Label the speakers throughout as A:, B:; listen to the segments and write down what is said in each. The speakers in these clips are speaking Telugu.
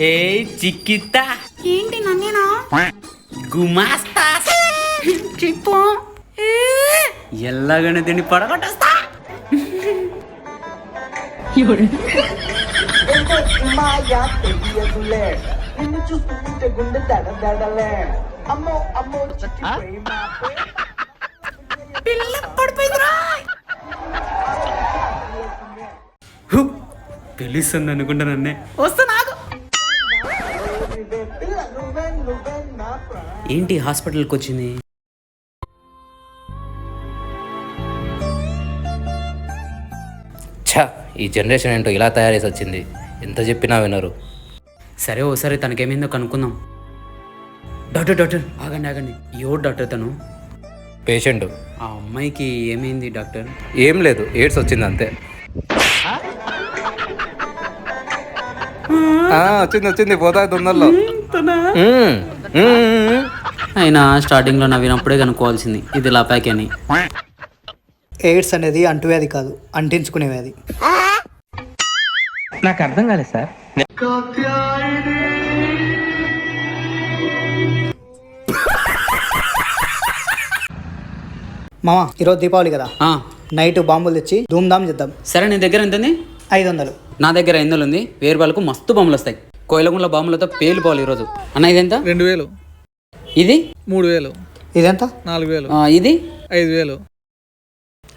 A: ఏ చిక్కితా
B: ఏంటి నన్నేనా?
A: గుమాస్తా
B: చెప్పు.
A: ఎల్లగానే తిని పడగొట్టేస్తా.
C: మాయా తెలియదులే నిన్ను చూస్తుంటే గుండె దడదడలే అమ్మో అమ్మో చిట్టి ప్రేమ
B: పిల్ల పడిపోయిందిరా.
A: పిలుస్తుంది అనుకుంటా నన్నే.
B: వస్తా నాకు.
C: పిల్ల నువ్వే నువ్వే నా ప్రాణం.
A: ఏంటి హాస్పిటల్కి వచ్చింది?
D: ఛా, ఈ జనరేషన్ ఏంటో ఇలా తయారు చేసి వచ్చింది. ఎంత చెప్పినా వినరు.
A: సరే ఓసారి తనకేమైందో కనుక్కుందాం. డాక్టర్ డాక్టర్ ఆగండి ఆగండి. ఎవరు డాక్టర్ తను?
D: పేషెంట్.
A: ఆ అమ్మాయికి ఏమైంది డాక్టర్?
D: ఏం లేదు, ఎయిడ్స్ వచ్చింది అంతే. వచ్చింది వచ్చింది, పోతా తొందరలో.
A: అయినా స్టార్టింగ్లో నవ్వినప్పుడే కనుక్కోవాల్సింది ఇది లాపాకి అని.
E: ఎయిడ్స్ అనేది అంటువ్యాధి కాదు, అంటించుకునే వ్యాధి.
F: నాకు అర్థం కాలేదు సార్.
E: మామ ఈరోజు దీపావళి కదా,
A: ఆ,
E: నైట్ బాంబులు తెచ్చి ధూమ్ధామ్ చేద్దాం.
A: సరే నీ దగ్గర ఎంతుంది?
E: 500.
A: నా దగ్గర 500 ఉంది. వేరు వాళ్ళకు మస్తు బాంబులు వస్తాయి. కోయిలగుండ్ల బాంబులతో పేలిపోవాలి ఈరోజు. అన్న ఇదెంత?
G: 2000.
A: ఇది
G: 3000.
E: ఇదెంత?
G: 4000.
A: ఇది
G: 5000.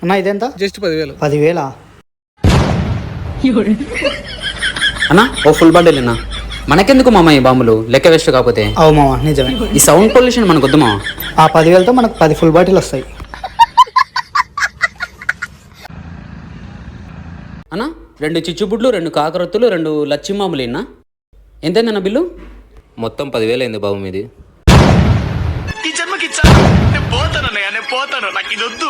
E: అన్న ఇదెంత?
G: జస్ట్ 10,000.
E: 10,000.
A: అన్న ఓ ఫుల్ బండిల్ అన్న. మనకెందుకు మామ ఈ బాంబులు, లెక్క వేస్ట్ కాకపోతే.
E: అవు మామ నిజమే.
A: ఈ సౌండ్ పొల్యూషన్ మనకు వద్దు మామ.
E: ఆ 10,000తో మనకు 10 ఫుల్ బాటిల్ వస్తాయి.
A: అన్న 2 చిచ్చుబుడ్లు, 2 కాకరొత్తులు, 2 లచ్చి మామూలు అన్న. ఎంతైందన్న బిల్లు?
D: మొత్తం 10,000 అయింది బాబు మీది.
H: ఈ జన్మకి నేను పోతాను, నాకు ఇది వద్దు.